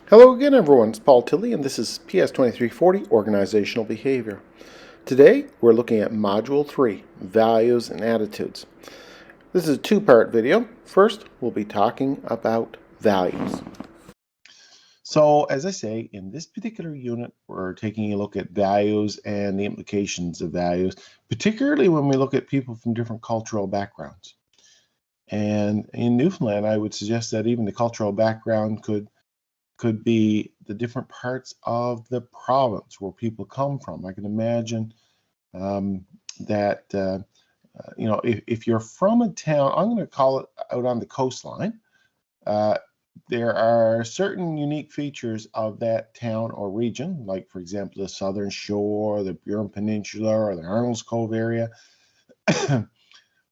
Hello again, everyone. It's Paul Tilley, and this is PS2340 Organizational Behavior. Today, we're looking at Module 3, Values and Attitudes. This is a two-part video. First, we'll be talking about values. So, as I say, in this particular unit, we're taking a look at values and the implications of values, particularly when we look at people from different cultural backgrounds. And in Newfoundland, I would suggest that even the cultural background could be the different parts of the province where people come from. I can imagine that, if you're from a town, I'm going to call it out on the coastline, there are certain unique features of that town or region, like, for example, the Southern Shore, the Burin Peninsula, or the Arnold's Cove area,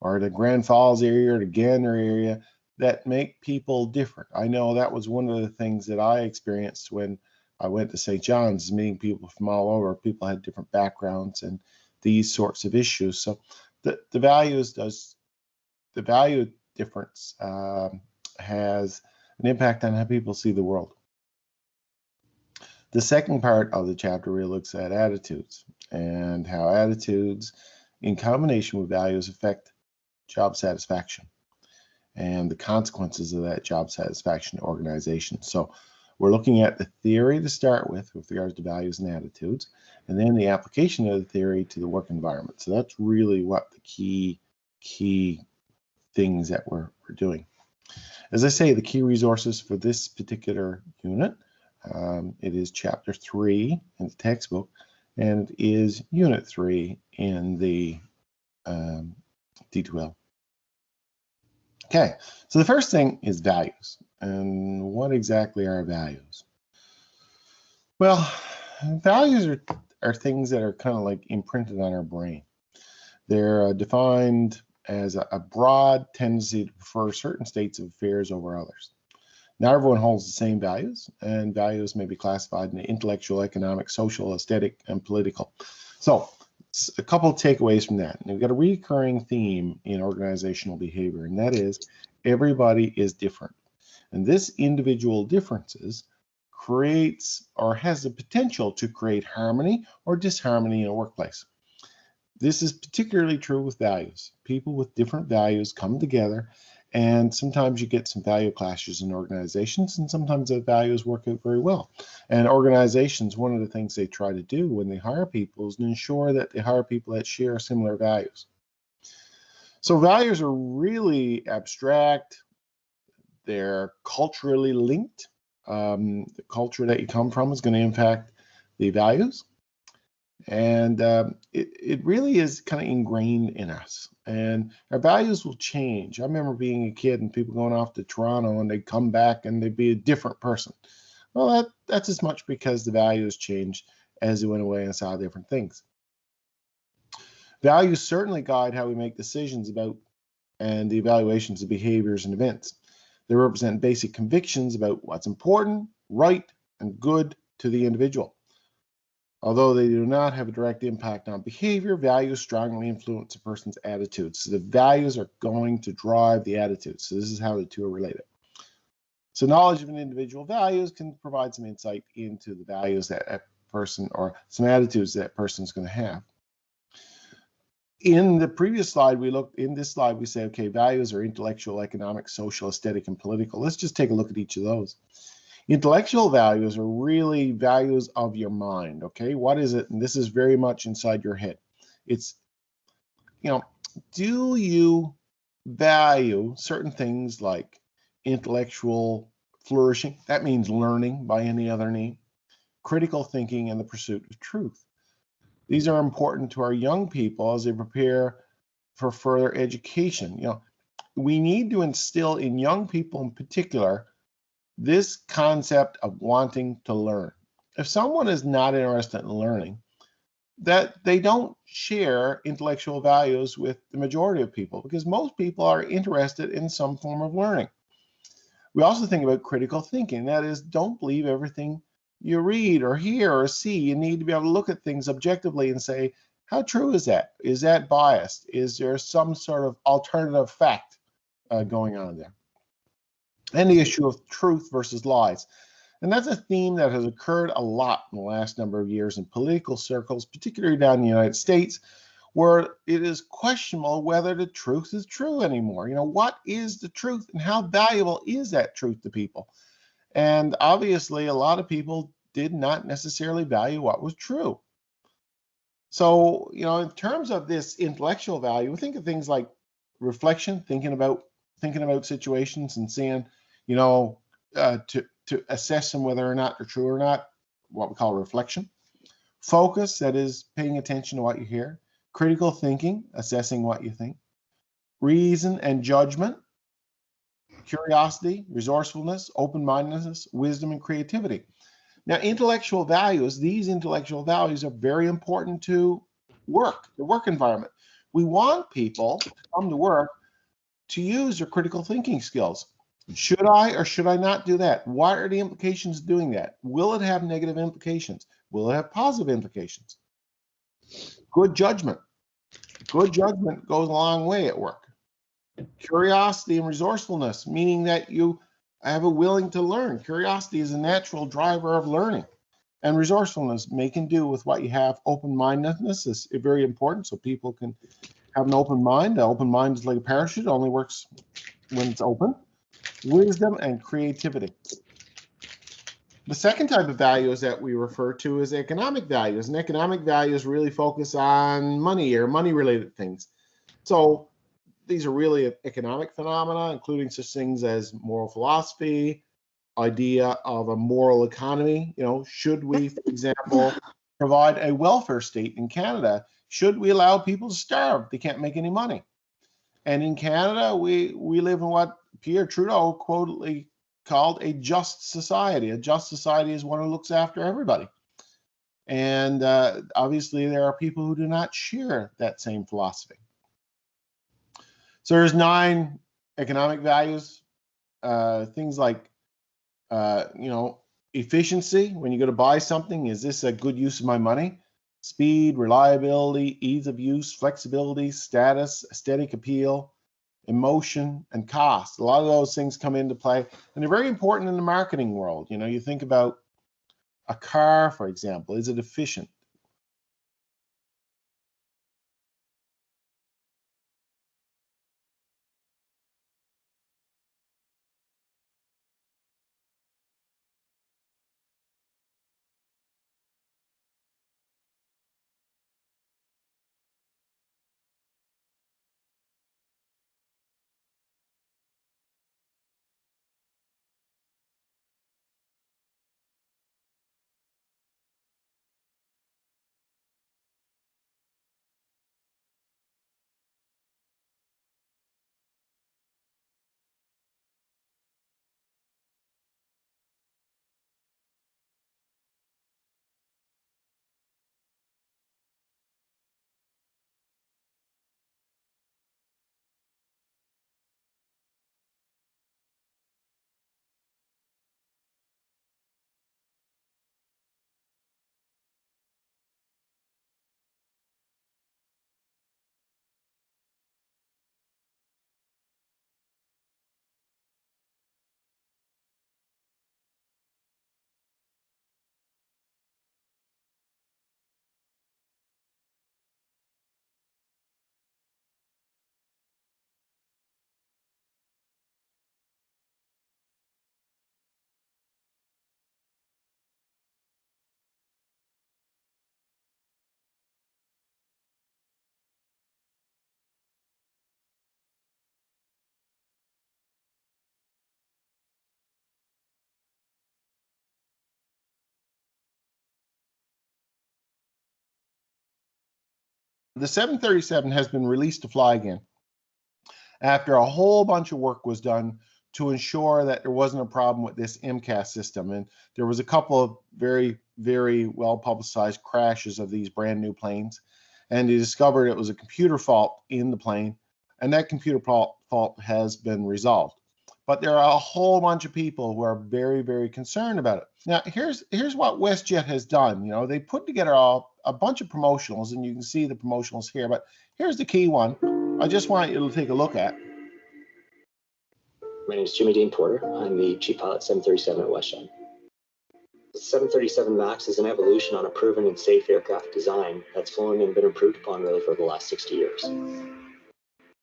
or the Grand Falls area, or the Gander area, that make people different. I know that was one of the things that I experienced when I went to St. John's, meeting people from all over. People had different backgrounds and these sorts of issues. So the value difference has an impact on how people see the world. The second part of the chapter really looks at attitudes and how attitudes in combination with values affect job satisfaction and the consequences of that job satisfaction organization. So we're looking at the theory to start with regards to values and attitudes, and then the application of the theory to the work environment. So that's really what the key things that we're doing. As I say, the key resources for this particular unit, it is Chapter 3 in the textbook, and it is Unit 3 in the D2L. Okay, so the first thing is values. And what exactly are values? Well, values are things that are kind of like imprinted on our brain. They're defined as a broad tendency to prefer certain states of affairs over others. Not everyone holds the same values, and values may be classified into intellectual, economic, social, aesthetic, and political. So, a couple of takeaways from that. And we've got a recurring theme in organizational behavior, and that is everybody is different. And this individual differences creates or has the potential to create harmony or disharmony in a workplace. This is particularly true with values. People with different values come together, and sometimes you get some value clashes in organizations, and sometimes the values work out very well. And organizations, one of the things they try to do when they hire people is to ensure that they hire people that share similar values. So values are really abstract. They're culturally linked. The culture that you come from is going to impact the values. And it really is kind of ingrained in us. And our values will change. I remember being a kid and people going off to Toronto and they'd come back and they'd be a different person. Well, that's as much because the values changed as they went away and saw different things. Values certainly guide how we make decisions about and the evaluations of behaviors and events. They represent basic convictions about what's important, right, and good to the individual. Although they do not have a direct impact on behavior, values strongly influence a person's attitudes. So the values are going to drive the attitudes. So this is how the two are related. So knowledge of an individual values can provide some insight into the values that a person or some attitudes that person is going to have. In the previous slide, we say, okay, values are intellectual, economic, social, aesthetic, and political. Let's just take a look at each of those. Intellectual values are really values of your mind, okay? What is it? And this is very much inside your head. It's, do you value certain things like intellectual flourishing? That means learning by any other name. Critical thinking and the pursuit of truth. These are important to our young people as they prepare for further education. We need to instill in young people in particular this concept of wanting to learn. If someone is not interested in learning, that they don't share intellectual values with the majority of people, because most people are interested in some form of learning. We also think about critical thinking. That is, don't believe everything you read or hear or see. You need to be able to look at things objectively and say, how true is that? Is that biased? Is there some sort of alternative fact going on there? And the issue of truth versus lies. And that's a theme that has occurred a lot in the last number of years in political circles, particularly down in the United States, where it is questionable whether the truth is true anymore. What is the truth and how valuable is that truth to people? And obviously, a lot of people did not necessarily value what was true. So, in terms of this intellectual value, we think of things like reflection, thinking about situations and seeing, to assess them whether or not they're true or not, what we call reflection. Focus, that is paying attention to what you hear. Critical thinking, assessing what you think. Reason and judgment. Curiosity, resourcefulness, open-mindedness, wisdom, and creativity. Now, these intellectual values are very important to the work environment. We want people to come to work to use their critical thinking skills. Should I or should I not do that? What are the implications of doing that? Will it have negative implications? Will it have positive implications? Good judgment. Good judgment goes a long way at work. Curiosity and resourcefulness, meaning that you have a willing to learn. Curiosity is a natural driver of learning. And resourcefulness, making do with what you have. Open-mindedness is very important, so people can have an open mind. An open mind is like a parachute, it only works when it's open. Wisdom and creativity. The second type of values that we refer to is economic values. And economic values really focus on money or money-related things. So these are really economic phenomena, including such things as moral philosophy, idea of a moral economy. Should we, for example, provide a welfare state in Canada? Should we allow people to starve? They can't make any money. And in Canada, we live in what Pierre Trudeau quoted called a just society. A just society is one who looks after everybody. And obviously, there are people who do not share that same philosophy. So there's 9 economic values, things like, efficiency. When you go to buy something, is this a good use of my money? Speed, reliability, ease of use, flexibility, status, aesthetic appeal, emotion, and cost. A lot of those things come into play, and they're very important in the marketing world. You think about a car, for example. Is it efficient? The 737 has been released to fly again after a whole bunch of work was done to ensure that there wasn't a problem with this MCAS system. And there was a couple of very, very well publicized crashes of these brand new planes. And they discovered it was a computer fault in the plane. And that computer fault has been resolved. But there are a whole bunch of people who are very, very concerned about it. Now, here's what WestJet has done. They put together a bunch of promotionals, and you can see the promotionals here. But here's the key one. I just want you to take a look at. My name is Jimmy Dean Porter. I'm the chief pilot 737 at WestJet. The 737 MAX is an evolution on a proven and safe aircraft design that's flown and been improved upon really for the last 60 years.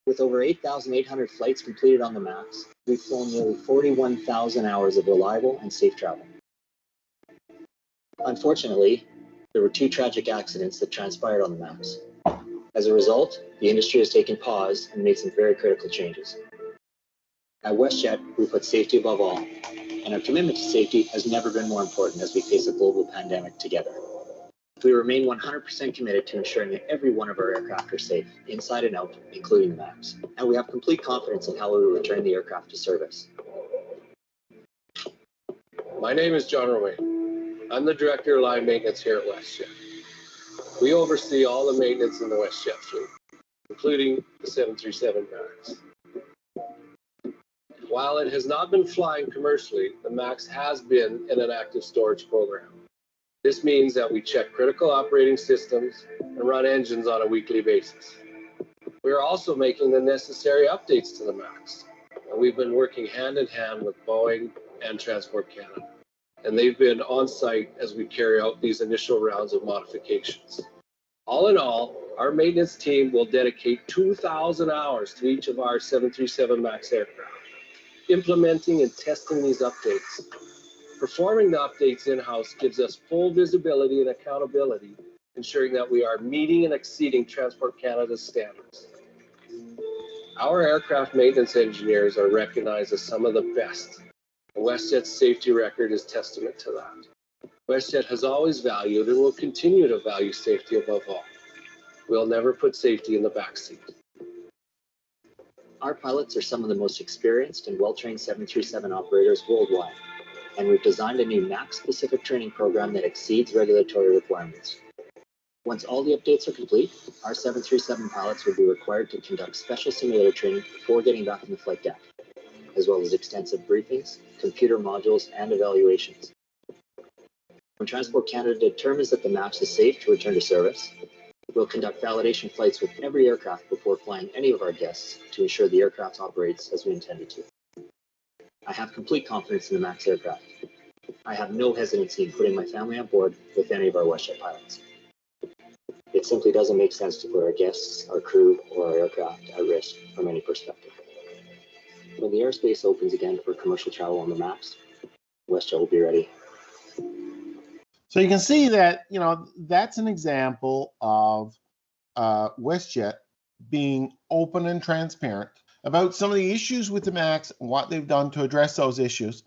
With over 8,800 flights completed on the MAX, we've flown nearly 41,000 hours of reliable and safe travel. Unfortunately, there were 2 tragic accidents that transpired on the MAX. As a result, the industry has taken pause and made some very critical changes. At WestJet, we put safety above all, and our commitment to safety has never been more important as we face a global pandemic together. We remain 100% committed to ensuring that every one of our aircraft are safe, inside and out, including the MAX, and we have complete confidence in how we will return the aircraft to service. My name is John Romain. I'm the Director of Line Maintenance here at WestJet. We oversee all the maintenance in the WestJet fleet, including the 737 MAX. While it has not been flying commercially, the MAX has been in an active storage program. This means that we check critical operating systems and run engines on a weekly basis. We are also making the necessary updates to the MAX, and we've been working hand in hand with Boeing and Transport Canada, and they've been on site as we carry out these initial rounds of modifications. All in all, our maintenance team will dedicate 2,000 hours to each of our 737 MAX aircraft, implementing and testing these updates. Performing the updates in-house gives us full visibility and accountability, ensuring that we are meeting and exceeding Transport Canada's standards. Our aircraft maintenance engineers are recognized as some of the best. WestJet's safety record is testament to that. WestJet has always valued and will continue to value safety above all. We'll never put safety in the backseat. Our pilots are some of the most experienced and well-trained 737 operators worldwide, and we've designed a new MAX-specific training program that exceeds regulatory requirements. Once all the updates are complete, our 737 pilots will be required to conduct special simulator training before getting back on the flight deck, as well as extensive briefings, computer modules, and evaluations. When Transport Canada determines that the MAX is safe to return to service, we'll conduct validation flights with every aircraft before flying any of our guests to ensure the aircraft operates as we intended to. I have complete confidence in the MAX aircraft. I have no hesitancy in putting my family on board with any of our WestJet pilots. It simply doesn't make sense to put our guests, our crew, or our aircraft at risk from any perspective. When the airspace opens again for commercial travel on the MAX, WestJet will be ready. So you can see that, that's an example of WestJet being open and transparent about some of the issues with the MAX and what they've done to address those issues.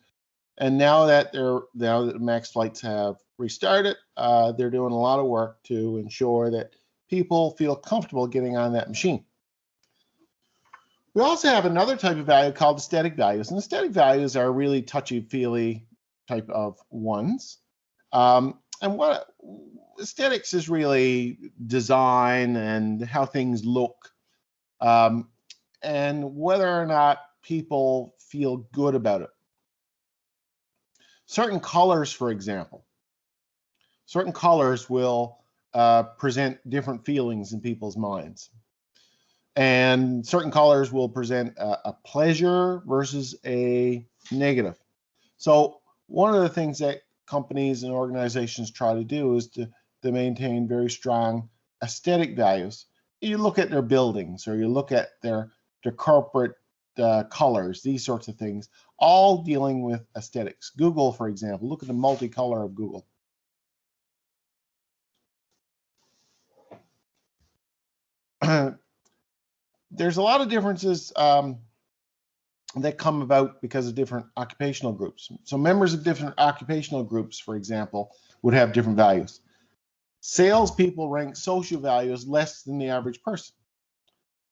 And now that the MAX flights have restarted, they're doing a lot of work to ensure that people feel comfortable getting on that machine. We also have another type of value called aesthetic values, and aesthetic values are really touchy-feely type of ones. And what aesthetics is really design and how things look, and whether or not people feel good about it. Certain colors, for example, certain colors will present different feelings in people's minds. And certain colors will present a pleasure versus a negative. So one of the things that companies and organizations try to do is to maintain very strong aesthetic values. You look at their buildings, or you look at their corporate colors, these sorts of things, all dealing with aesthetics. Google, for example, look at the multicolor of Google. There's a lot of differences that come about because of different occupational groups. So members of different occupational groups, for example, would have different values. Salespeople rank social values less than the average person,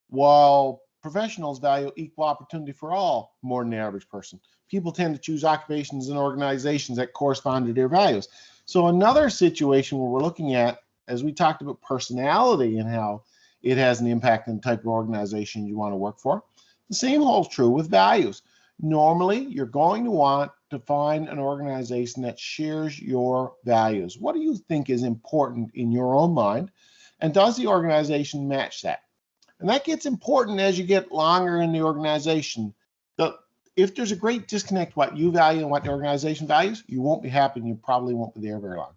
while professionals value equal opportunity for all more than the average person. People tend to choose occupations and organizations that correspond to their values. So another situation where we're looking at, as we talked about personality and how it has an impact on the type of organization you want to work for, the same holds true with values. Normally, you're going to want to find an organization that shares your values. What do you think is important in your own mind? And does the organization match that? And that gets important as you get longer in the organization. if there's a great disconnect what you value and what the organization values, you won't be happy and you probably won't be there very long.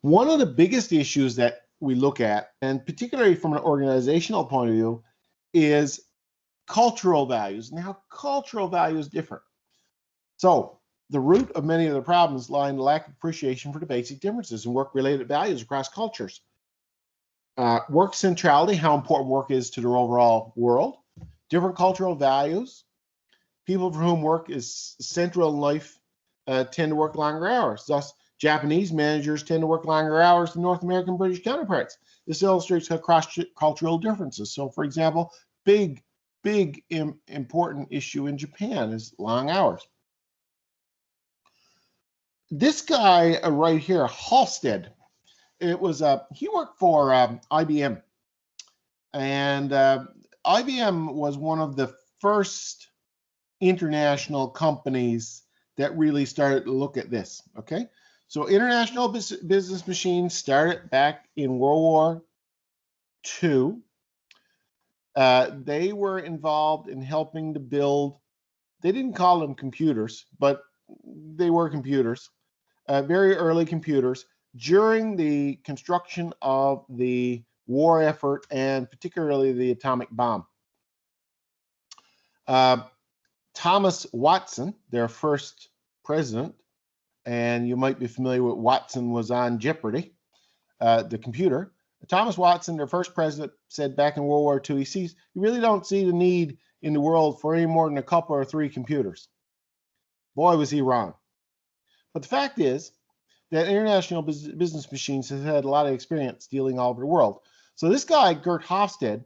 One of the biggest issues that we look at, and particularly from an organizational point of view, is cultural values. Now, cultural values differ. So the root of many of the problems lie in the lack of appreciation for the basic differences in work-related values across cultures. Work centrality, how important work is to their overall world, different cultural values. People for whom work is central in life tend to work longer hours. Thus, Japanese managers tend to work longer hours than North American British counterparts. This illustrates how cross-cultural differences. So, for example, big important issue in Japan is long hours. This guy right here, Halstead, he worked for IBM, and IBM was one of the first international companies that really started to look at this. Okay, so International Business Machines started back in World War II. They were involved in helping to build, they didn't call them computers, but they were computers, very early computers, during the construction of the war effort and particularly the atomic bomb. Thomas Watson, their first president, and you might be familiar with Watson was on Jeopardy, the computer. Thomas Watson, their first president, said back in World War II, you really don't see the need in the world for any more than a couple or three computers. Boy, was he wrong. But the fact is that International Business Machines has had a lot of experience dealing all over the world. So this guy, Gert Hofstede,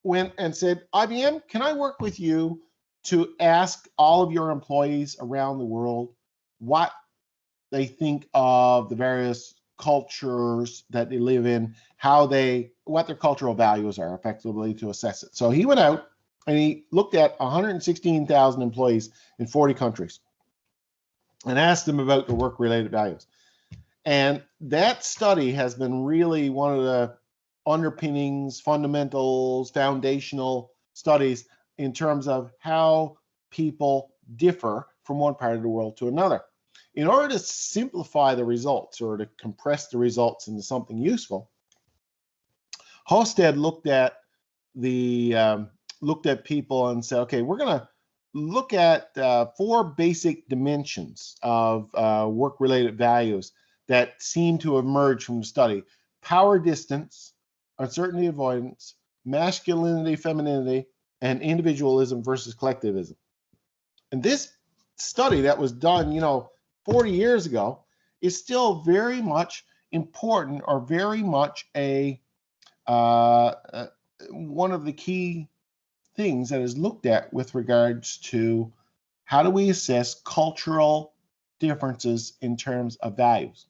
went and said, IBM, can I work with you to ask all of your employees around the world what they think of the various cultures that they live in, what their cultural values are, effectively to assess it. So he went out and he looked at 116,000 employees in 40 countries and asked them about their work-related values. And that study has been really one of the underpinnings, fundamentals, foundational studies in terms of how people differ from one part of the world to another. In order to simplify the results or to compress the results into something useful, Hofstede looked at people and said, okay, we're going to look at 4 basic dimensions of work-related values that seem to emerge from the study: power distance, uncertainty avoidance, masculinity, femininity, and individualism versus collectivism. And this study that was done, 40 years ago is still very much important, or very much one of the key things that is looked at with regards to how do we assess cultural differences in terms of values.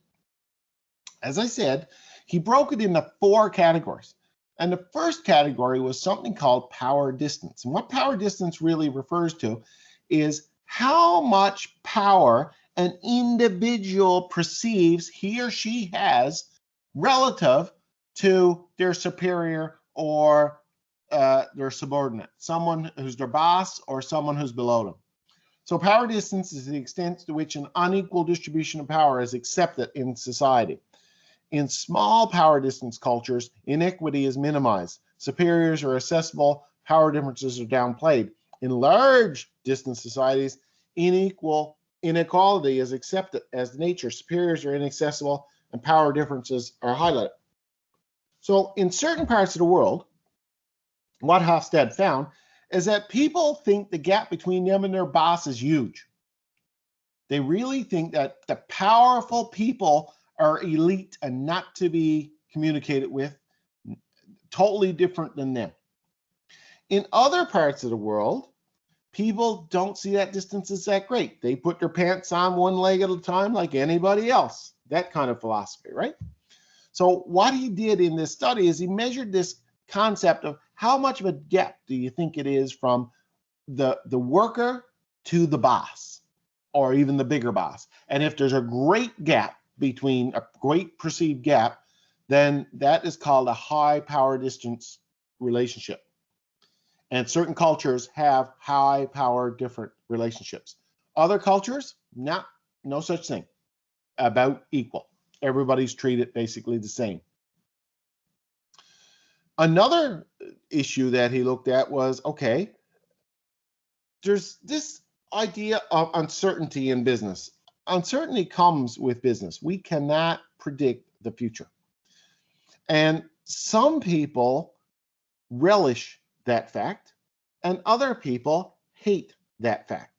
As I said, he broke it into 4 categories. And the first category was something called power distance. And what power distance really refers to is how much power an individual perceives he or she has relative to their superior or their subordinate, someone who's their boss or someone who's below them. So power distance is the extent to which an unequal distribution of power is accepted in society. In small power distance cultures, inequity is minimized. Superiors are accessible, power differences are downplayed. In large distance societies, inequality is accepted as nature. Superiors are inaccessible and power differences are highlighted. So in certain parts of the world, what Hofstede found is that people think the gap between them and their boss is huge. They really think that the powerful people are elite and not to be communicated with, totally different than them. In other parts of the world, people don't see that distance as that great. They put their pants on one leg at a time like anybody else. That kind of philosophy, right? So what he did in this study is he measured this concept of how much of a gap do you think it is from the worker to the boss, or even the bigger boss. And if there's a great gap between, a great perceived gap, then that is called a high power distance relationship. And certain cultures have high power different relationships. Other cultures, no such thing. About equal. Everybody's treated basically the same. Another issue that he looked at was, okay, there's this idea of uncertainty in business. Uncertainty comes with business. We cannot predict the future. And some people relish that fact, and other people hate that fact.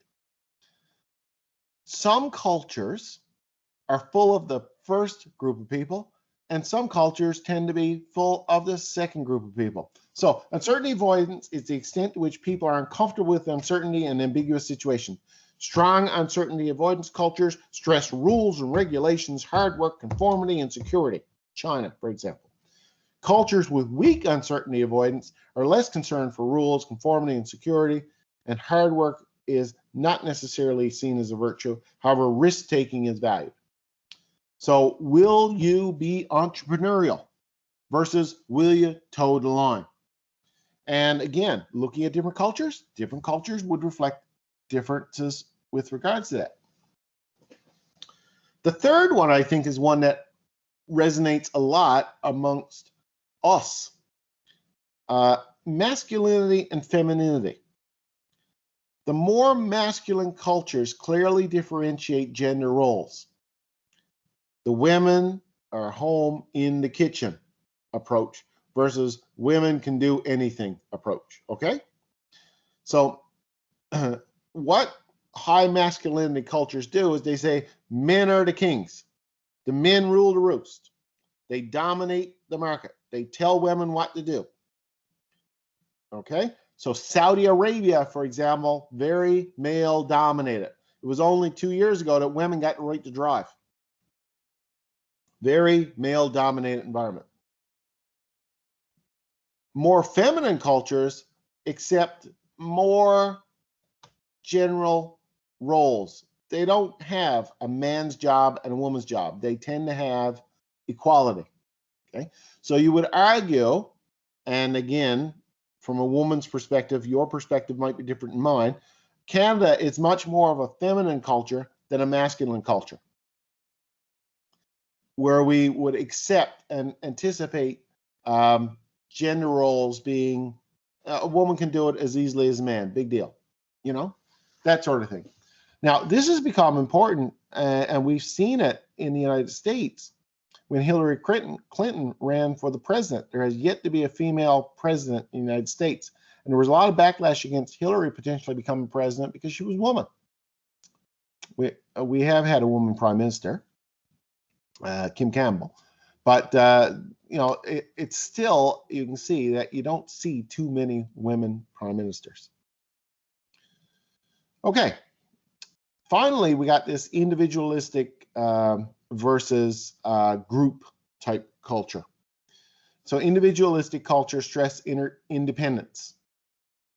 Some cultures are full of the first group of people, and some cultures tend to be full of the second group of people. So uncertainty avoidance is the extent to which people are uncomfortable with uncertainty and ambiguous situations. Strong uncertainty avoidance cultures stress rules and regulations, hard work, conformity, and security. China, for example. Cultures with weak uncertainty avoidance are less concerned for rules, conformity, and security, and hard work is not necessarily seen as a virtue. However, risk-taking is valued. So will you be entrepreneurial versus will you toe the line? And again, looking at different cultures would reflect differences with regards to that. The third one, I think, is one that resonates a lot amongst us. Masculinity and femininity. The more masculine cultures clearly differentiate gender roles. The women are home in the kitchen approach versus women can do anything approach, okay? So what high masculinity cultures do is they say men are the kings. The men rule the roost. They dominate the market. They tell women what to do, okay? So Saudi Arabia, for example, very male dominated. It was only 2 years ago that women got the right to drive. Very male dominated environment. More feminine cultures accept more general roles. They don't have a man's job and a woman's job. They tend to have equality. Okay, so you would argue, and again, from a woman's perspective, your perspective might be different than mine. Canada is much more of a feminine culture than a masculine culture, where we would accept and anticipate gender roles being, a woman can do it as easily as a man, big deal, you know, that sort of thing. Now, this has become important, and we've seen it in the United States. When Hillary Clinton ran for the president, there has yet to be a female president in the United States. And there was a lot of backlash against Hillary potentially becoming president because she was a woman. We have had a woman prime minister, Kim Campbell. But, you know, it's still, you can see that you don't see too many women prime ministers. Okay. Finally, we got this individualistic versus group type culture. So individualistic culture stress independence.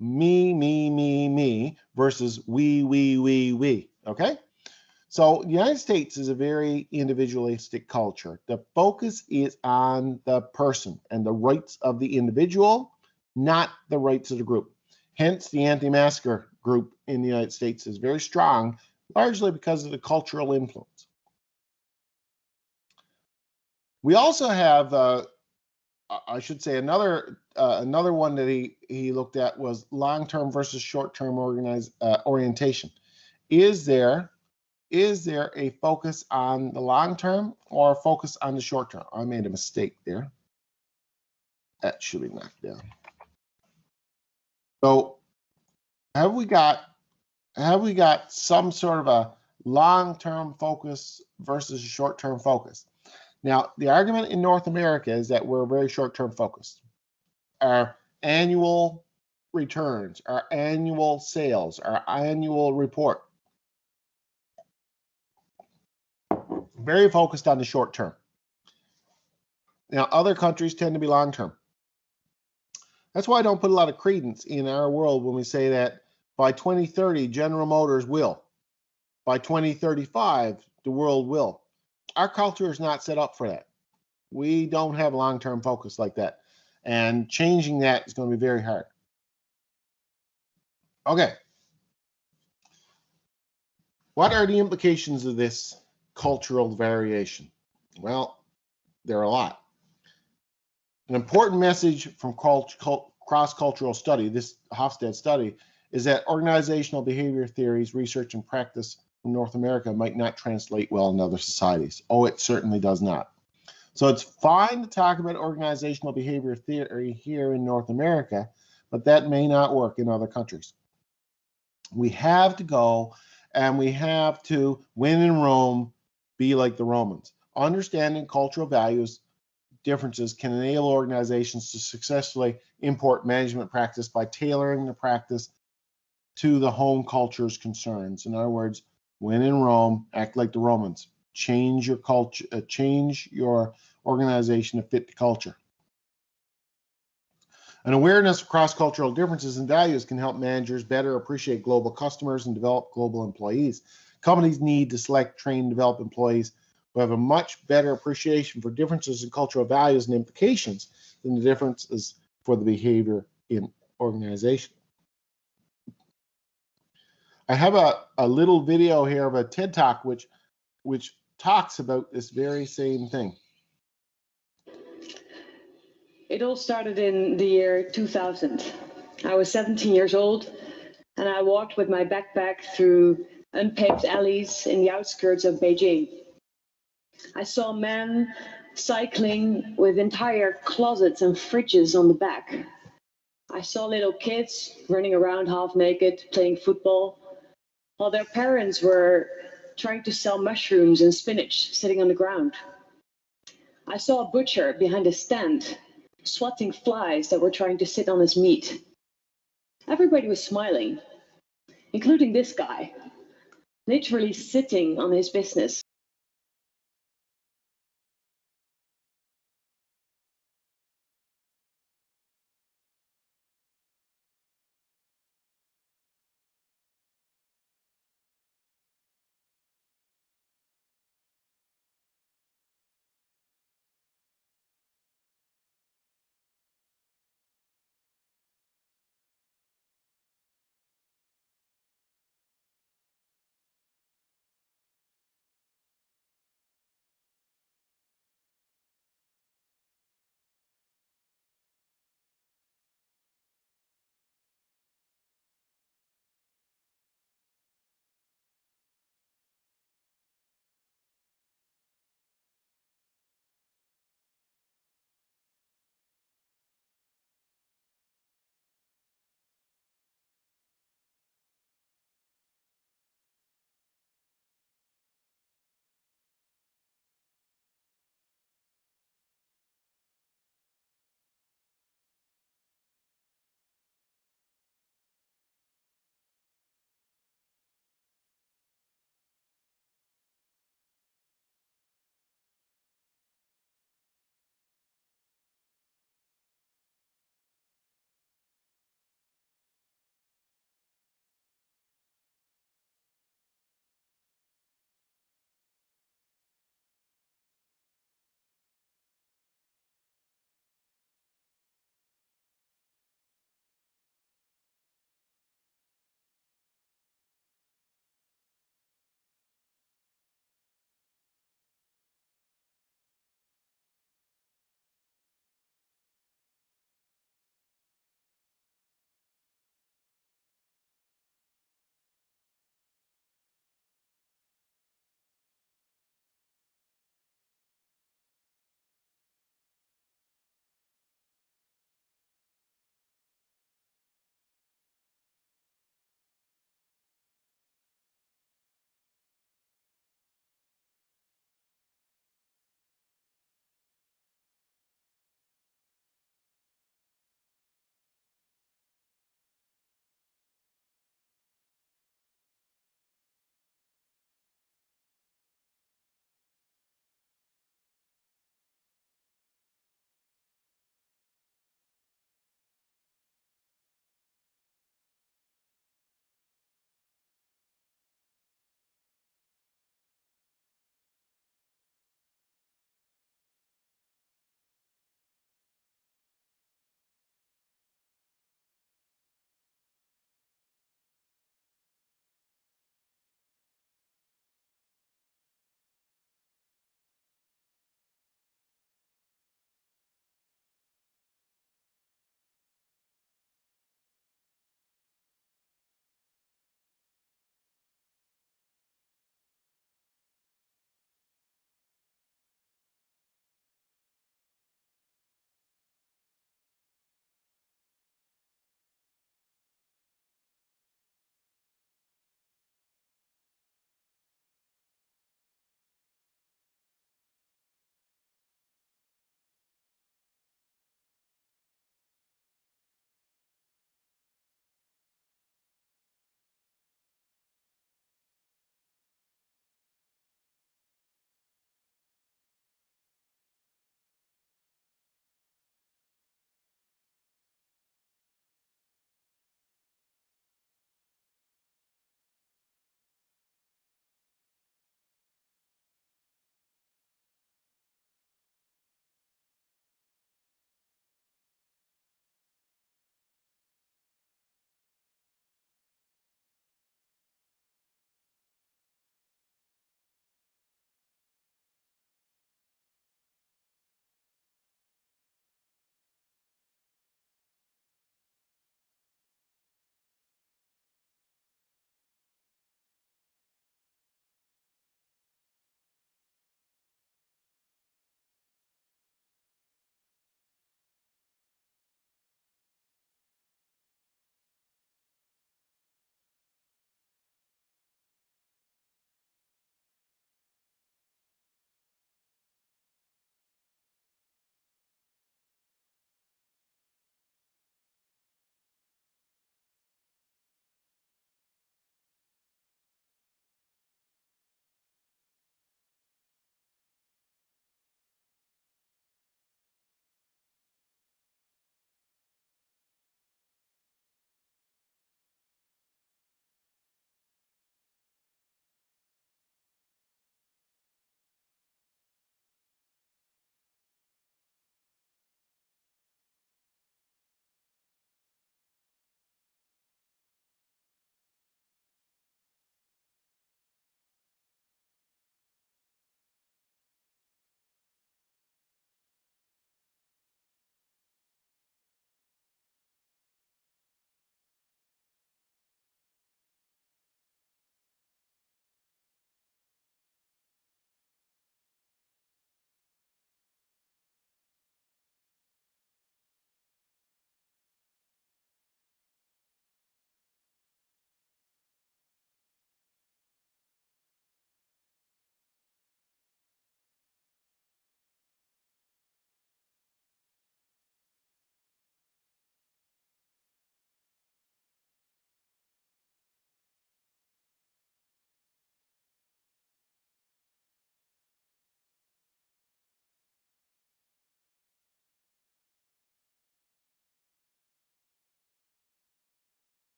Me versus we. Okay? So the United States is a very individualistic culture. The focus is on the person and the rights of the individual, not the rights of the group. Hence, the anti-masker group in the United States is very strong, largely because of the cultural influence. We also have, I should say, another one that he looked at was long-term versus short-term orientation. Is there a focus on the long-term or a focus on the short-term? I made a mistake there. That should be knocked down. So have we got some sort of a long-term focus versus a short-term focus? Now, the argument in North America is that we're very short-term focused. Our annual returns, our annual sales, our annual report, very focused on the short term. Now, other countries tend to be long-term. That's why I don't put a lot of credence in our world when we say that by 2030, General Motors will. By 2035, the world will. Our culture is not set up for that. We don't have long-term focus like that. And changing that is going to be very hard. Okay. What are the implications of this cultural variation? Well, there are a lot. An important message from cross-cultural study, this Hofstede study, is that organizational behavior theories, research, and practice from North America might not translate well in other societies. Oh, it certainly does not. So it's fine to talk about organizational behavior theory here in North America, but that may not work in other countries. We have to go and we have to, when in Rome, be like the Romans. Understanding cultural values differences can enable organizations to successfully import management practice by tailoring the practice to the home culture's concerns. In other words, when in Rome, act like the Romans. Change your culture, change your organization to fit the culture. An awareness of cross-cultural differences and values can help managers better appreciate global customers and develop global employees. Companies need to select, train, and develop employees who have a much better appreciation for differences in cultural values and implications than the differences for the behavior in organization. I have a little video here of a TED Talk which talks about this very same thing. It all started in the year 2000. I was 17 years old, and I walked with my backpack through unpaved alleys in the outskirts of Beijing. I saw men cycling with entire closets and fridges on the back. I saw little kids running around half naked, playing football, while their parents were trying to sell mushrooms and spinach sitting on the ground. I saw a butcher behind a stand, swatting flies that were trying to sit on his meat. Everybody was smiling, including this guy, literally sitting on his business.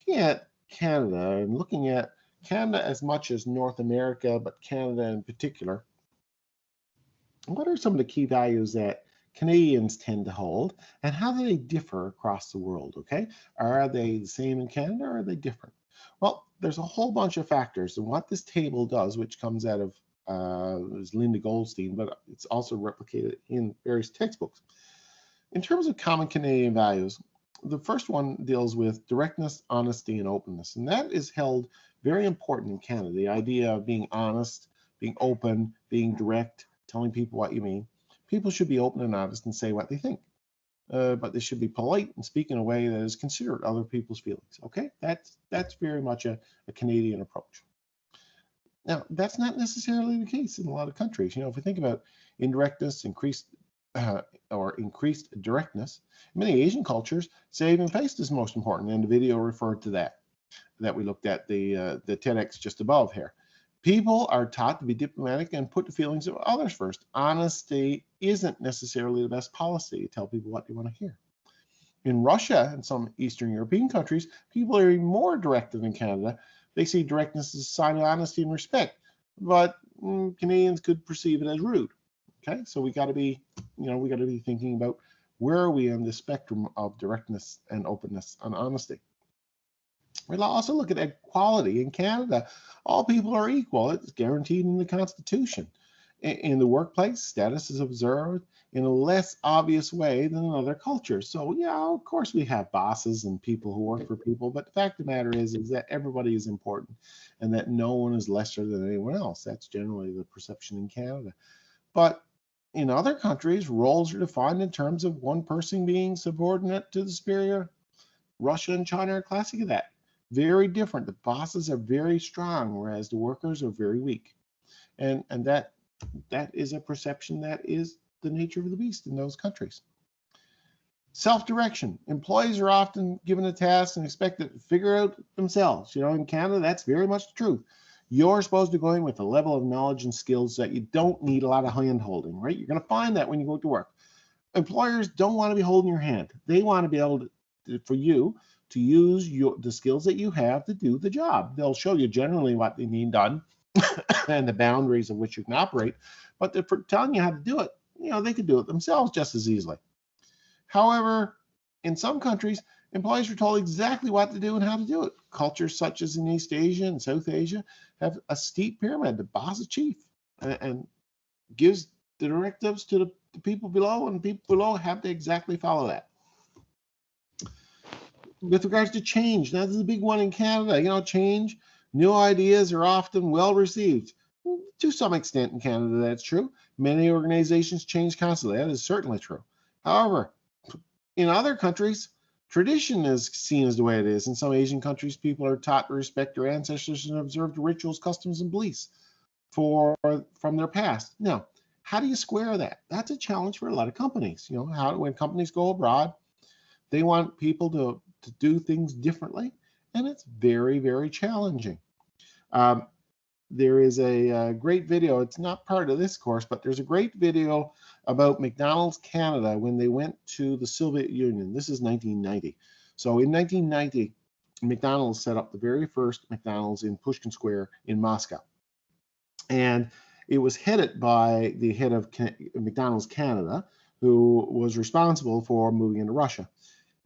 looking at Canada and looking at Canada as much as North America, but Canada in particular, what are some of the key values that Canadians tend to hold, and how do they differ across the world, okay? Are they the same in Canada, or are they different? Well, there's a whole bunch of factors, and what this table does, which comes out of is Linda Goldstein, but it's also replicated in various textbooks. In terms of common Canadian values, the first one deals with directness, honesty, and openness, and that is held very important in Canada. The idea of being honest, being open, being direct, telling people what you mean. People should be open and honest and say what they think, but they should be polite and speak in a way that is considerate of other people's feelings. Okay, that's very much a Canadian approach. Now, that's not necessarily the case in a lot of countries. You know, if we think about indirectness, increased directness, many Asian cultures, saving face is most important, and the video referred to that we looked at the TEDx just above here. People are taught to be diplomatic and put the feelings of others first. Honesty isn't necessarily the best policy to tell people what they want to hear. In Russia and some Eastern European countries, people are even more direct than in Canada. They see directness as a sign of honesty and respect, but Canadians could perceive it as rude. Okay, so we got to be thinking about where are we on the spectrum of directness and openness and honesty. We'll also look at equality. In Canada, all people are equal. It's guaranteed in the Constitution. In the workplace, status is observed in a less obvious way than in other cultures. So, yeah, of course we have bosses and people who work for people, but the fact of the matter is that everybody is important and that no one is lesser than anyone else. That's generally the perception in Canada. But in other countries, roles are defined in terms of one person being subordinate to the superior. Russia and China are classic of that. Very different. The bosses are very strong, whereas the workers are very weak. And that is a perception that is the nature of the beast in those countries. Self-direction. Employees are often given a task and expected to figure out themselves. You know, in Canada, that's very much the truth. You're supposed to go in with a level of knowledge and skills that you don't need a lot of hand-holding, right? You're going to find that when you go to work. Employers don't want to be holding your hand. They want to be able to, for you to use the skills that you have to do the job. They'll show you generally what they need done and the boundaries of which you can operate, but they're telling you how to do it. You know, they could do it themselves just as easily. However, in some countries, employees are told exactly what to do and how to do it. Cultures such as in East Asia and South Asia have a steep pyramid. The boss is chief and gives the directives to the people below, and the people below have to exactly follow that. With regards to change, now this is a big one in Canada. You know, change, new ideas are often well received. To some extent in Canada, that's true. Many organizations change constantly. That is certainly true. However, in other countries, tradition is seen as the way it is. In some Asian countries, people are taught to respect their ancestors and observe the rituals, customs, and beliefs from their past. Now, how do you square that? That's a challenge for a lot of companies. You know, when companies go abroad, they want people to do things differently, and it's very, very challenging. There is a great video. It's not part of this course, but there's a great video about McDonald's Canada when they went to the Soviet Union. This is 1990. So in 1990, McDonald's set up the very first McDonald's in Pushkin Square in Moscow. And it was headed by the head of McDonald's Canada, who was responsible for moving into Russia.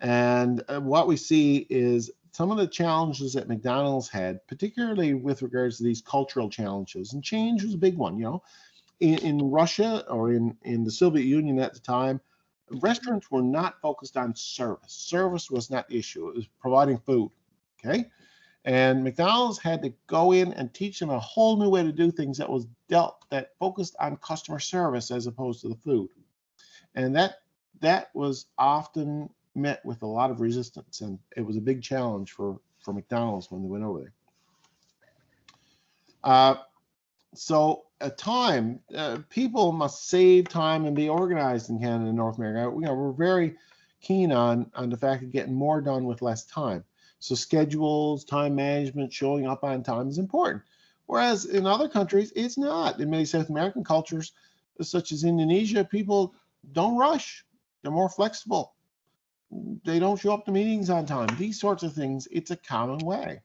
And what we see is some of the challenges that McDonald's had, particularly with regards to these cultural challenges, and change was a big one. You know, in Russia or in the Soviet Union at the time, restaurants were not focused on service. Service was not the issue. It was providing food, okay? And McDonald's had to go in and teach them a whole new way to do things that focused on customer service as opposed to the food. And that was often met with a lot of resistance, and it was a big challenge for McDonald's when they went over there. So at time, people must save time and be organized in Canada and North America. You know, we're very keen on the fact of getting more done with less time. So schedules, time management, showing up on time is important. Whereas in other countries, it's not. In many South American cultures, such as Indonesia, people don't rush. They're more flexible. they don't show up to meetings on time. These sorts of things, it's a common way.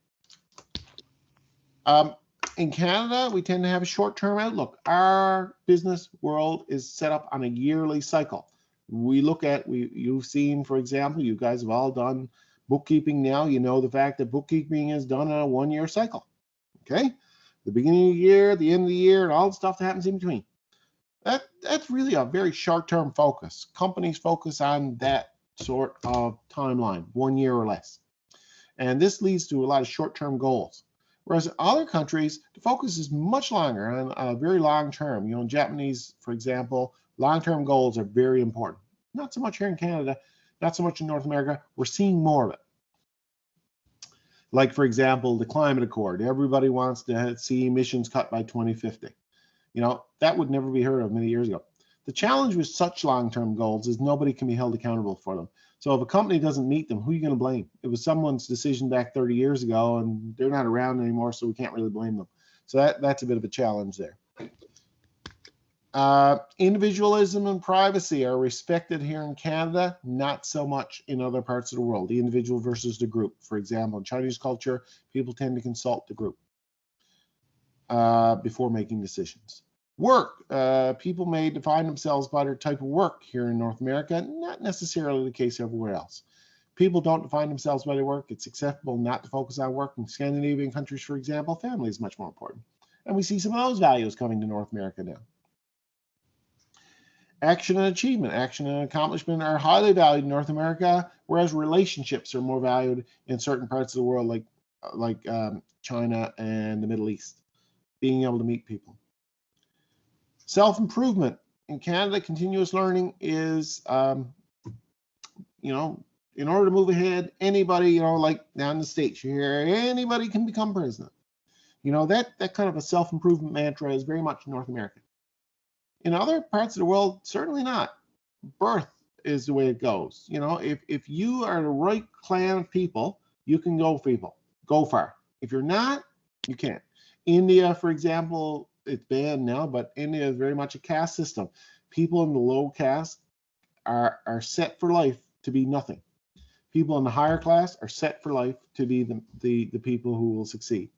In Canada, we tend to have a short-term outlook. Our business world is set up on a yearly cycle. We look at, you've seen, for example, you guys have all done bookkeeping now. You know the fact that bookkeeping is done on a one-year cycle. Okay? The beginning of the year, the end of the year, and all the stuff that happens in between. That's really a very short-term focus. Companies focus on that sort of timeline, 1 year or less. And this leads to a lot of short-term goals. Whereas in other countries, the focus is much longer and very long term. You know, in Japanese, for example, long-term goals are very important. Not so much here in Canada, not so much in North America. We're seeing more of it. Like, for example, the climate accord. Everybody wants to see emissions cut by 2050. You know, that would never be heard of many years ago. The challenge with such long-term goals is nobody can be held accountable for them. So if a company doesn't meet them, who are you going to blame? It was someone's decision back 30 years ago, and they're not around anymore, so we can't really blame them. So that's a bit of a challenge there. Individualism and privacy are respected here in Canada, not so much in other parts of the world. The individual versus the group. For example, in Chinese culture, people tend to consult the group before making decisions. Work. People may define themselves by their type of work here in North America, not necessarily the case everywhere else. People don't define themselves by their work. It's acceptable not to focus on work. In Scandinavian countries, for example, family is much more important. And we see some of those values coming to North America now. Action and achievement, action and accomplishment are highly valued in North America, whereas relationships are more valued in certain parts of the world like China and the Middle East. Being able to meet people. Self-improvement. In Canada, continuous learning is, you know, in order to move ahead, anybody, you know, like down in the States, you hear anybody can become president. You know, that kind of a self-improvement mantra is very much North American. In other parts of the world, certainly not. Birth is the way it goes. You know, if you are the right clan of people, you can go far. If you're not, you can't. India, for example, it's banned now, but India is very much a caste system. People in the low caste are set for life to be nothing. People in the higher class are set for life to be the people who will succeed.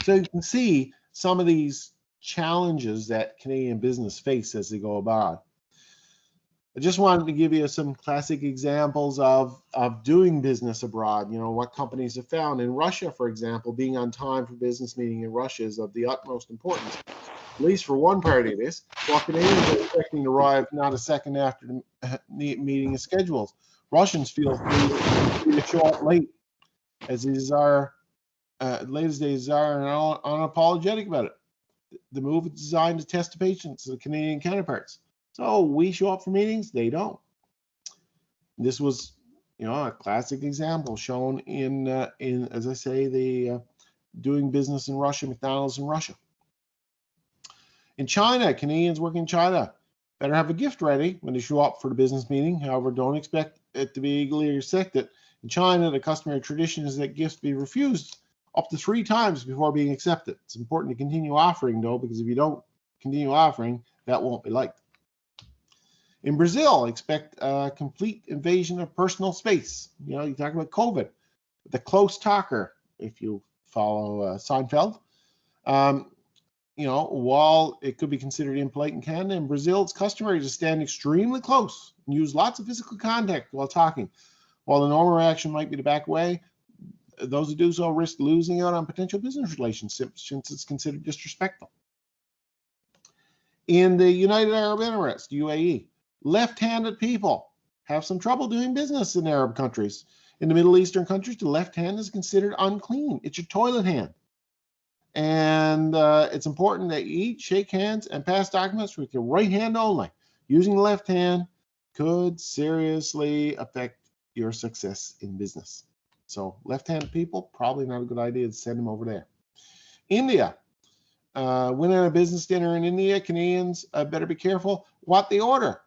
So you can see some of these challenges that Canadian business face as they go about. I just wanted to give you some classic examples of doing business abroad, you know, what companies have found. In Russia, for example, being on time for business meeting in Russia is of the utmost importance, at least for one party of this, while Canadians are expecting to arrive not a second after the meeting is scheduled. Russians feel free to show up late, as they desire, late as they desire, and are unapologetic about it. The move is designed to test the patience of the Canadian counterparts. So we show up for meetings, they don't. This was, you know, a classic example shown in as I say, the doing business in Russia, McDonald's in Russia. In China, Canadians working in China better have a gift ready when they show up for the business meeting. However, don't expect it to be eagerly accepted. In China, the customary tradition is that gifts be refused up to 3 times before being accepted. It's important to continue offering, though, because if you don't continue offering, that won't be liked. In Brazil, expect a complete invasion of personal space. You know, you talk about COVID, the close talker, if you follow Seinfeld. You know, while it could be considered impolite in Canada, in Brazil, it's customary to stand extremely close and use lots of physical contact while talking. While the normal reaction might be to back away, those who do so risk losing out on potential business relationships since it's considered disrespectful. In the United Arab Emirates, UAE, left-handed people have some trouble doing business in Arab countries. In the Middle Eastern countries, the left hand is considered unclean. It's your toilet hand. And it's important that you eat, shake hands, and pass documents with your right hand only. Using the left hand could seriously affect your success in business. So left-handed people, probably not a good idea to send them over there. India. When at a business dinner in India, Canadians better be careful what they order.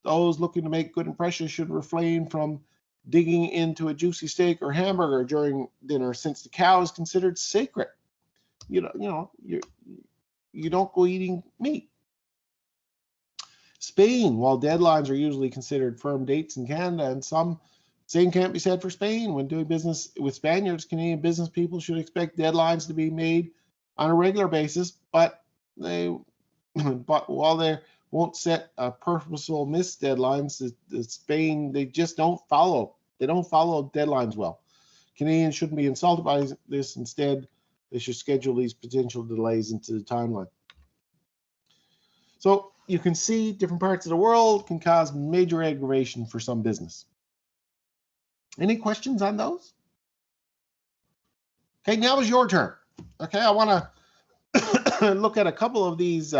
Those looking to make good impressions should refrain from digging into a juicy steak or hamburger during dinner, since the cow is considered sacred. You don't go eating meat. Spain, while deadlines are usually considered firm dates in Canada, and same can't be said for Spain. When doing business with Spaniards, Canadian business people should expect deadlines to be made on a regular basis, but while they won't set purposeful missed deadlines, Spain, they just don't follow. They don't follow deadlines well. Canadians shouldn't be insulted by this. Instead, they should schedule these potential delays into the timeline. So you can see different parts of the world can cause major aggravation for some business. Any questions on those? Okay, now is your turn. Okay, I want to look at a couple of these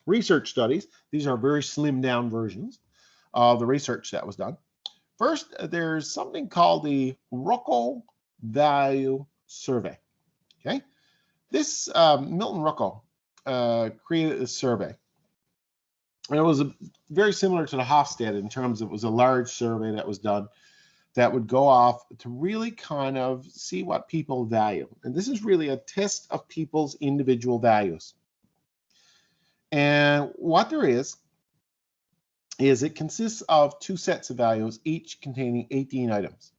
research studies. These are very slimmed down versions of the research that was done. First, there's something called the Rocco Value Survey. Okay, this Milton Rocco created this survey. And it was very similar to the Hofstede in terms of it was a large survey that was done that would go off to really kind of see what people value. And this is really a test of people's individual values. And what there is it consists of 2 sets of values, each containing 18 items.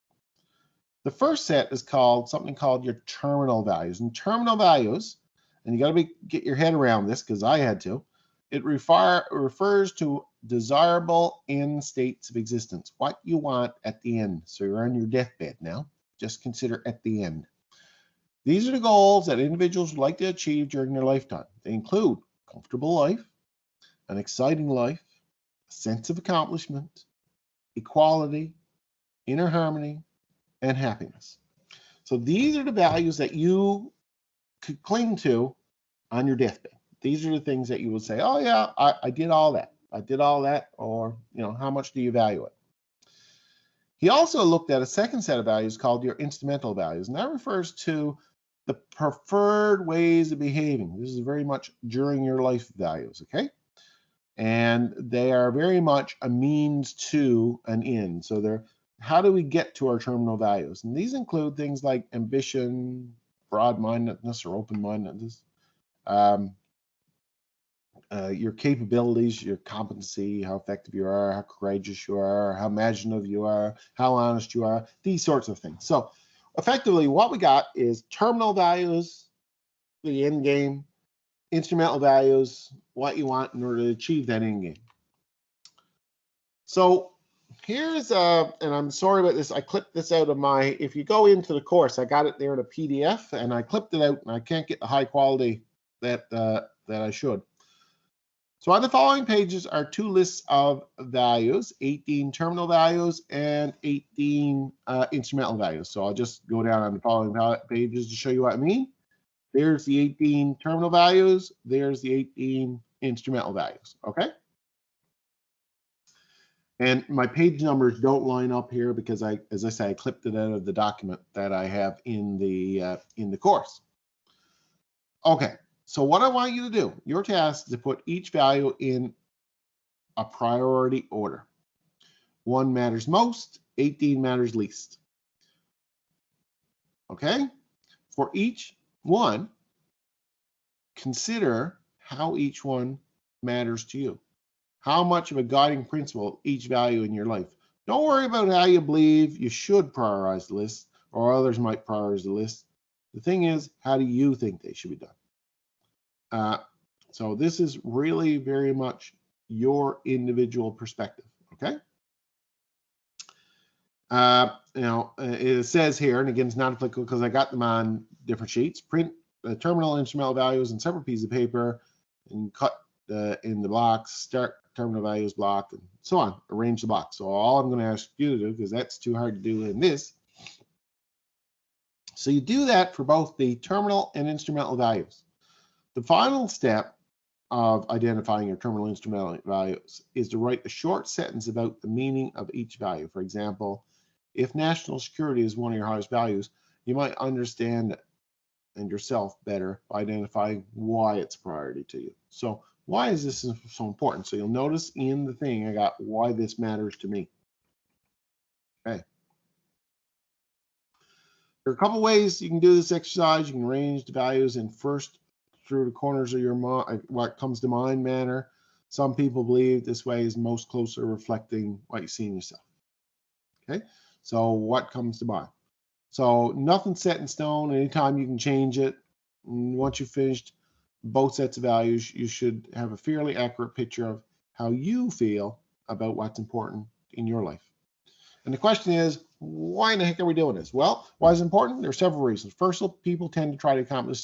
The first set is something called your terminal values. And terminal values, and you got to get your head around this because I had to, it refers to desirable end states of existence, what you want at the end. So you're on your deathbed now, just consider at the end. These are the goals that individuals would like to achieve during their lifetime. They include a comfortable life, an exciting life, a sense of accomplishment, equality, inner harmony, and happiness. So these are the values that you could cling to on your deathbed. These are the things that you would say, oh yeah, I did all that. I did all that, or how much do you value it? He also looked at a second set of values called your instrumental values, and that refers to the preferred ways of behaving. This is very much during your life values, okay? And they are very much a means to an end. So they're, how do we get to our terminal values? And these include things like ambition, broad-mindedness or open-mindedness, your capabilities, your competency, how effective you are, how courageous you are, how imaginative you are, how honest you are, these sorts of things. So effectively what we got is terminal values, the end game, instrumental values, what you want in order to achieve that end game. So here's, and I'm sorry about this, I clipped this out of my, if you go into the course, I got it there in a PDF and I clipped it out and I can't get the high quality that I should. So on the following pages are 2 lists of values, 18 terminal values and 18 instrumental values. So I'll just go down on the following pages to show you what I mean. There's the 18 terminal values. There's the 18 instrumental values, okay? And my page numbers don't line up here because as I say, I clipped it out of the document that I have in the course. Okay. So what I want you to do, your task is to put each value in a priority order. 1 matters most, 18 matters least. Okay? For each one, consider how each one matters to you. How much of a guiding principle each value in your life. Don't worry about how you believe you should prioritize the list or others might prioritize the list. The thing is, how do you think they should be done? So this is really very much your individual perspective, okay? It says here, and again, it's not applicable because I got them on different sheets, print the terminal instrumental values in separate pieces of paper and cut in the blocks, start terminal values block, and so on, arrange the blocks. So all I'm going to ask you to do, because that's too hard to do in this, so you do that for both the terminal and instrumental values. The final step of identifying your terminal instrumental values is to write a short sentence about the meaning of each value. For example, if national security is one of your highest values, you might understand it and yourself better by identifying why it's a priority to you. So why is this so important? So you'll notice in the thing I got why this matters to me. Okay. There are a couple ways you can do this exercise. You can arrange the values in first through the corners of your mind, what comes to mind manner. Some people believe this way is most closely reflecting what you see in yourself. Okay, so what comes to mind? So nothing's set in stone. Anytime you can change it. And once you've finished both sets of values, you should have a fairly accurate picture of how you feel about what's important in your life. And the question is, why in the heck are we doing this? Well, why is it important? There are several reasons. First, people tend to try to accomplish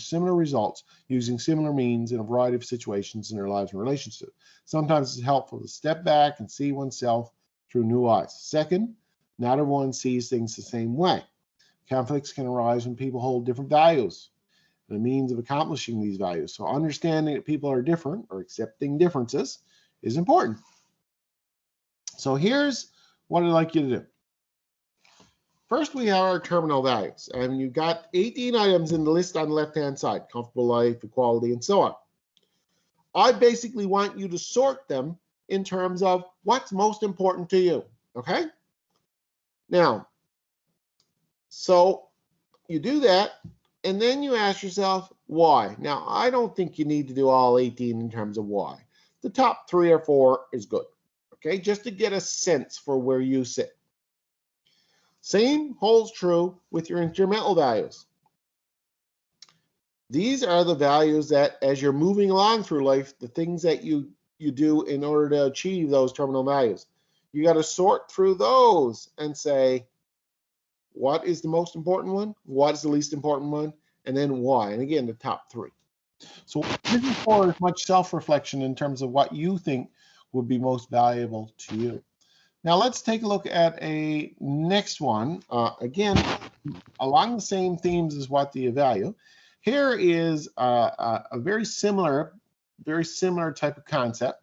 similar results using similar means in a variety of situations in their lives and relationships. Sometimes it's helpful to step back and see oneself through new eyes. Second, not everyone sees things the same way. Conflicts can arise when people hold different values and a means of accomplishing these values. So understanding that people are different or accepting differences is important. So here's what I'd like you to do. First, we have our terminal values, and you've got 18 items in the list on the left-hand side: comfortable life, equality, and so on. I basically want you to sort them in terms of what's most important to you, okay? Now, so you do that, and then you ask yourself, why? Now, I don't think you need to do all 18 in terms of why. The top 3 or 4 is good, okay? Just to get a sense for where you sit. Same holds true with your instrumental values. These are the values that, as you're moving along through life, the things that you do in order to achieve those terminal values. You got to sort through those and say, what is the most important one? What is the least important one? And then why? And again, the top 3. So this is for as much self-reflection in terms of what you think would be most valuable to you. Now let's take a look at a next one. Again, along the same themes as what do you value. Here is a very similar type of concept.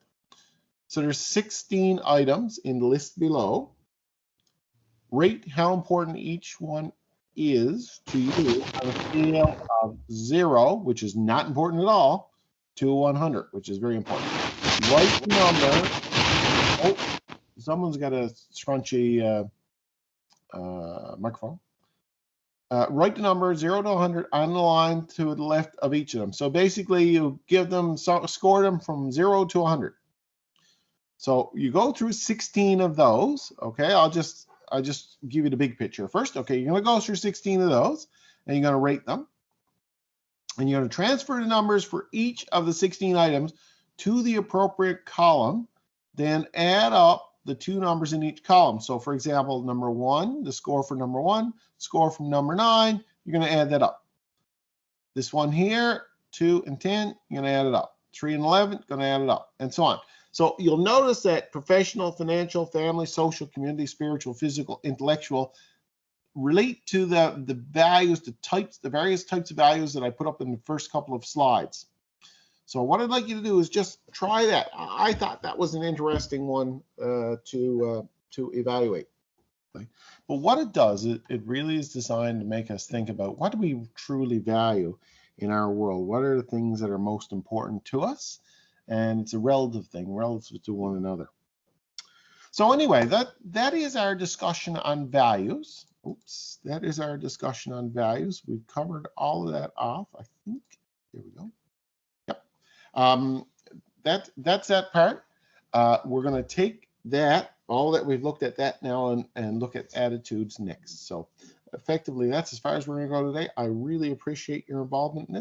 So there's 16 items in the list below. Rate how important each one is to you on a scale of 0, which is not important at all, to 100, which is very important. Write the number. Oh, someone's got a scrunchy microphone. Write the number 0 to 100 on the line to the left of each of them. So basically, you give them, score them from 0 to 100. So you go through 16 of those. Okay, I'll just give you the big picture first. Okay, you're going to go through 16 of those, and you're going to rate them. And you're going to transfer the numbers for each of the 16 items to the appropriate column, then add up the 2 numbers in each column. So for example, number 1, the score for number 1, score from number 9, you're going to add that up. This one here, 2 and 10, you're going to add it up. 3 and 11, going to add it up, and so on. So you'll notice that professional, financial, family, social, community, spiritual, physical, intellectual relate to the values, the various types of values that I put up in the first couple of slides. So what I'd like you to do is just try that. I thought that was an interesting one to evaluate. Okay. But what it does, it really is designed to make us think about what do we truly value in our world? What are the things that are most important to us? And it's a relative thing, relative to one another. So anyway, that is our discussion on values. Oops, that is our discussion on values. We've covered all of that off, I think. Here we go. Yep. That's that part. We're going to take that, all that we've looked at that now, and look at attitudes next. So effectively, that's as far as we're going to go today. I really appreciate your involvement in this.